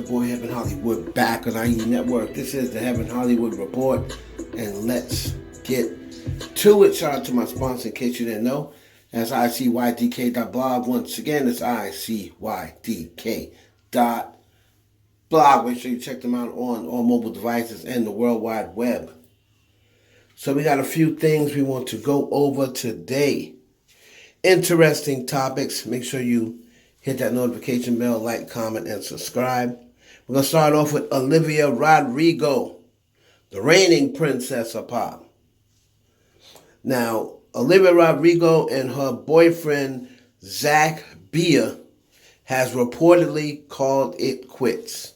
boy Heaven Hollywood back on IE Network. This is the Heaven Hollywood Report, and let's get to it. Shout out to my sponsor in case you didn't know. That's icydk.blog. Once again, it's icydk.blog. Make sure you check them out on all mobile devices and the World Wide Web. So we got a few things we want to go over today. Interesting topics. Make sure you hit that notification bell, like, comment, and subscribe. We're going to start off with Olivia Rodrigo, the reigning princess of pop. Now, Olivia Rodrigo and her boyfriend, Zach Bia, has reportedly called it quits.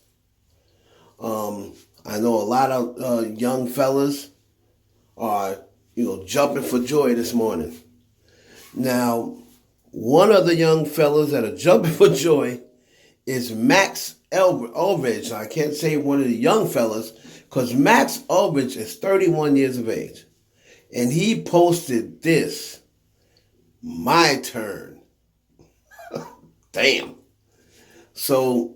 I know a lot of young fellas are, jumping for joy this morning. Now, one of the young fellas that are jumping for joy is Max Eldridge. I can't say one of the young fellas because Max Eldridge is 31 years of age. And he posted this, "My turn." Damn. So,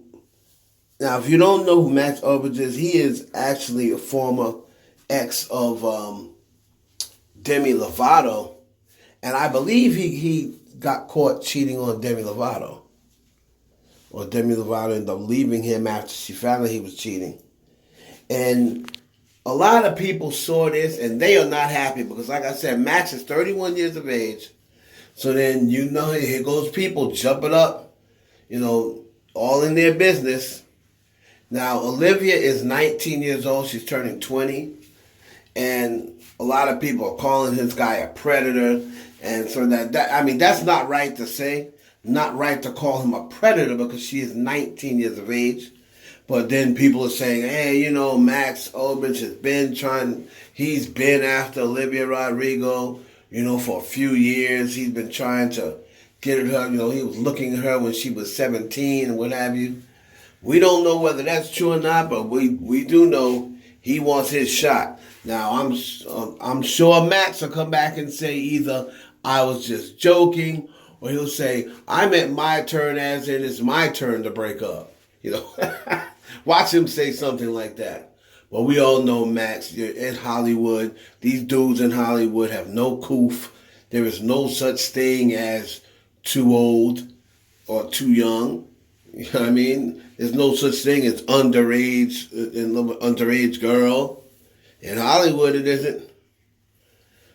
now if you don't know who Max Eldridge is, he is actually a former ex of Demi Lovato. And I believe he got caught cheating on Demi Lovato. Or Demi Lovato ended up leaving him after she found out he was cheating. And a lot of people saw this and they are not happy because, like I said, Max is 31 years of age. So then, here goes people jumping up, all in their business. Now, Olivia is 19 years old. She's turning 20. And a lot of people are calling this guy a predator. And so that's not right to say. Not right to call him a predator because she is 19 years of age. But then people are saying, hey, Max Eldridge he's been after Olivia Rodrigo, for a few years. He's been trying to get at her. He was looking at her when she was 17 and what have you. We don't know whether that's true or not, but we do know he wants his shot. Now, I'm sure Max will come back and say either I was just joking, or he'll say, I meant my turn as in it's my turn to break up. Watch him say something like that. But we all know Max, you're in Hollywood. These dudes in Hollywood have no coof. There is no such thing as too old or too young. You know what I mean? There's no such thing as underage girl. In Hollywood, it isn't.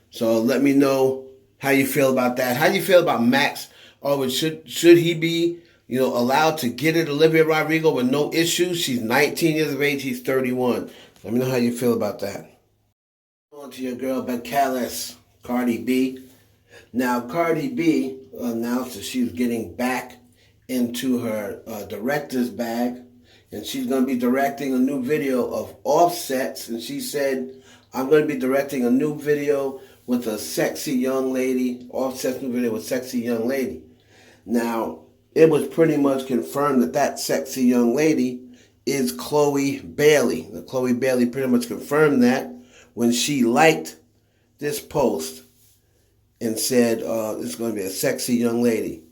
So let me know how you feel about that. How you feel about Max? Or should he be, allowed to get at Olivia Rodrigo with no issues? She's 19 years of age. He's 31. Let me know how you feel about that. On to your girl, Becales, Cardi B. Now, Cardi B announced that she's getting back into her director's bag. And she's going to be directing a new video of Offset's. And she said, I'm going to be directing a new video with a sexy young lady. Offset's new video with sexy young lady. Now, it was pretty much confirmed that sexy young lady is Chloe Bailey. Now, Chloe Bailey pretty much confirmed that when she liked this post and said it's going to be a sexy young lady.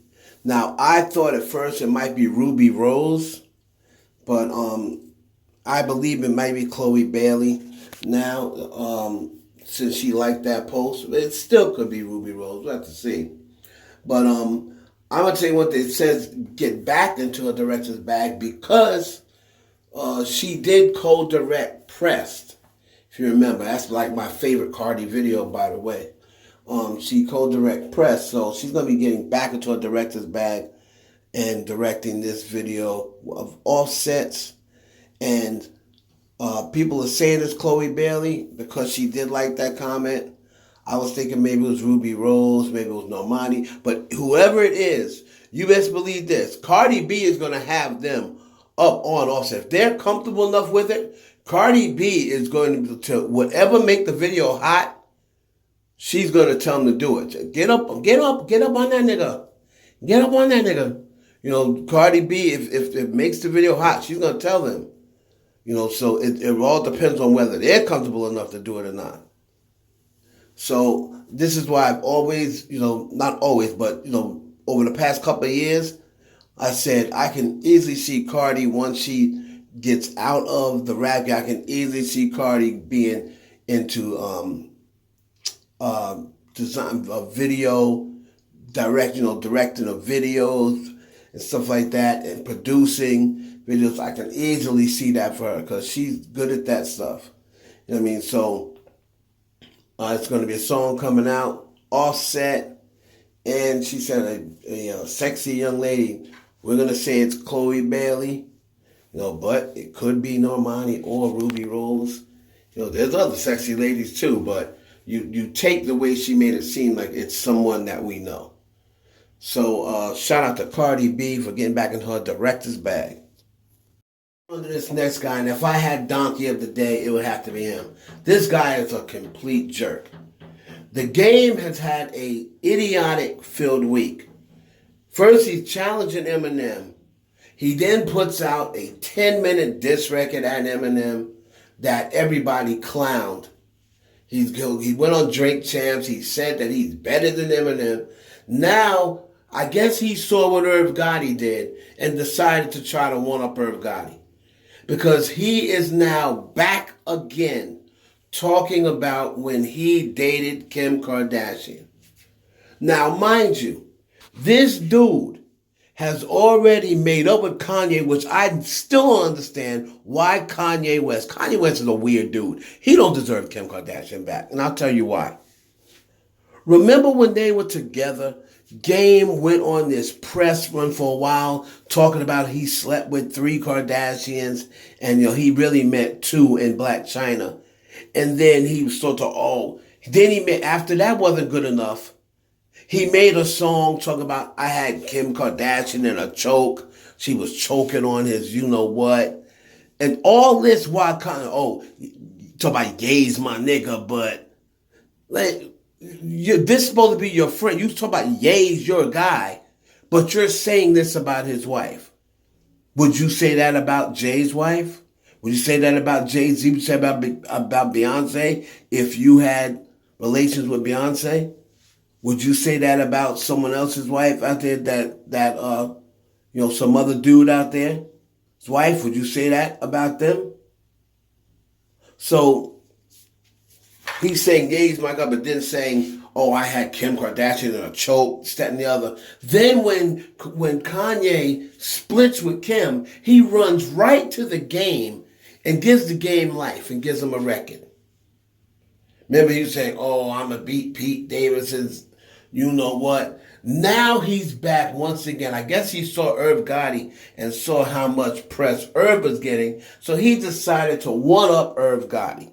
Now, I thought at first it might be Ruby Rose. But I believe it might be Chloe Bailey now, since she liked that post. It still could be Ruby Rose. We'll have to see. But I'm going to tell you what it says, get back into her director's bag because she did co-direct Pressed. If you remember, that's like my favorite Cardi video, by the way. She co-direct Pressed, so she's going to be getting back into her director's bag and directing this video of Offsets. And people are saying it's Chloe Bailey because she did like that comment. I was thinking maybe it was Ruby Rose, maybe it was Normani. But whoever it is, you best believe this. Cardi B is going to have them up on Offset. If they're comfortable enough with it, Cardi B is going to whatever make the video hot, she's going to tell them to do it. Get up on that nigga. Get up on that nigga. Cardi B, if it makes the video hot, she's going to tell them. So it all depends on whether they're comfortable enough to do it or not. So this is why I've always, not always, but, over the past couple of years, I said I can easily see Cardi once she gets out of the rap game, I can easily see Cardi being into design of video, directing of videos and stuff like that, and producing videos. I can easily see that for her because she's good at that stuff. You know what I mean? So it's going to be a song coming out, Offset, and she said a sexy young lady. We're going to say it's Chloe Bailey, but it could be Normani or Ruby Rose. There's other sexy ladies too, but you take the way she made it seem like it's someone that we know. So shout out to Cardi B for getting back in her director's bag. On to this next guy, and if I had Donkey of the Day, it would have to be him. This guy is a complete jerk. The Game has had a idiotic filled week. First, he's challenging Eminem. He then puts out a 10-minute diss record at Eminem that everybody clowned. He went on Drink Champs. He said that he's better than Eminem. Now, I guess he saw what Irv Gotti did and decided to try to one-up Irv Gotti. Because he is now back again talking about when he dated Kim Kardashian. Now, mind you, this dude has already made up with Kanye, which I still don't understand why Kanye West. Kanye West is a weird dude. He don't deserve Kim Kardashian back, and I'll tell you why. Remember when they were together? Game went on this press run for a while talking about he slept with 3 Kardashians and he really meant 2 in Black China. And then he was after that wasn't good enough, he made a song talking about I had Kim Kardashian in a choke. She was choking on his you-know-what. And all this while talk about Ye's my nigga, but this is supposed to be your friend. You talk about Ye's your guy, but you're saying this about his wife. Would you say that about Jay's wife? Would you say that about Jay-Z? Would you say about Beyonce if you had relations with Beyonce? Would you say that about someone else's wife out there that some other dude out there? His wife, would you say that about them? So he's saying, yeah, he's my God, but then saying, I had Kim Kardashian in a choke, this, that, and the other. Then when Kanye splits with Kim, he runs right to the Game and gives the Game life and gives him a record. Remember he was saying, I'm going to beat Pete Davidson's you-know-what. Now he's back once again. I guess he saw Irv Gotti and saw how much press Irv was getting, so he decided to one-up Irv Gotti.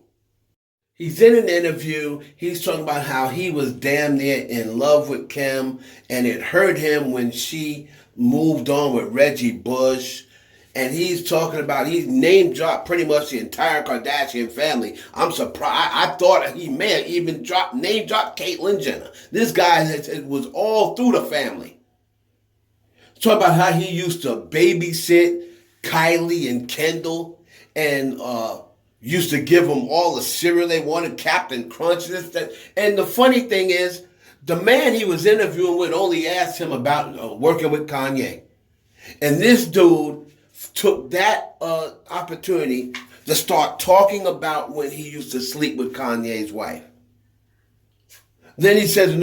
He's in an interview. He's talking about how he was damn near in love with Kim, and it hurt him when she moved on with Reggie Bush. And he's talking about, he's name-dropped pretty much the entire Kardashian family. I'm surprised. I thought he may have even name-dropped Caitlyn Jenner. This guy was all through the family. Talking about how he used to babysit Kylie and Kendall and used to give them all the cereal they wanted, Captain Crunch, this, that. And the funny thing is, the man he was interviewing with only asked him about working with Kanye. And this dude took that opportunity to start talking about when he used to sleep with Kanye's wife. Then he says,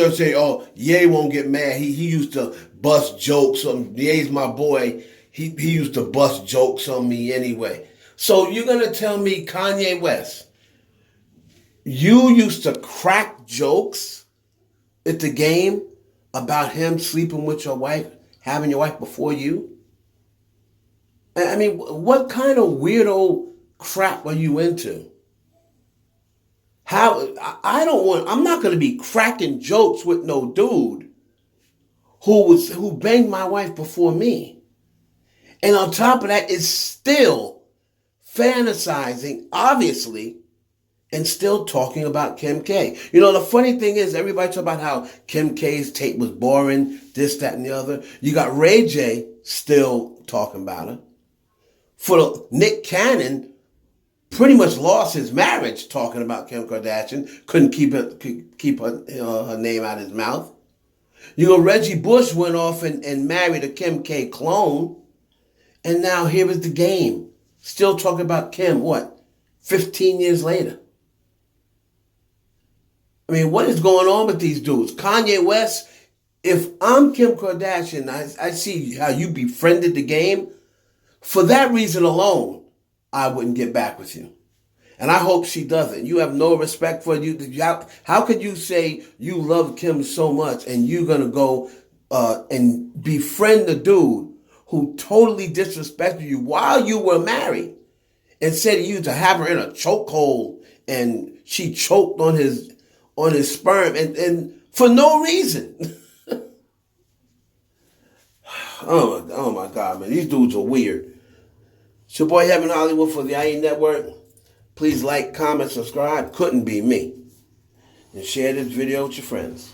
Ye won't get mad. He used to bust jokes on Ye's my boy. He used to bust jokes on me anyway. So you're going to tell me, Kanye West, you used to crack jokes at the Game about him sleeping with your wife, having your wife before you? I mean, what kind of weirdo crap are you into? I'm not going to be cracking jokes with no dude who banged my wife before me. And on top of that, is still fantasizing, obviously, and still talking about Kim K. The funny thing is, everybody talk about how Kim K's tape was boring, this, that, and the other. You got Ray J still talking about her. Nick Cannon pretty much lost his marriage talking about Kim Kardashian. Couldn't keep her name out of his mouth. Reggie Bush went off and married a Kim K clone. And now here is the Game Still talking about Kim, what, 15 years later? I mean, what is going on with these dudes? Kanye West, if I'm Kim Kardashian, I see how you befriended the game. For that reason alone, I wouldn't get back with you. And I hope she doesn't. You have no respect for you. How could you say you love Kim so much and you're going to go and befriend the dude who totally disrespected you while you were married and said to you to have her in a chokehold and she choked on his sperm and for no reason. Oh my God, man. These dudes are weird. It's your boy Heaven Hollywood for the IE Network. Please like, comment, subscribe. Couldn't be me. And share this video with your friends.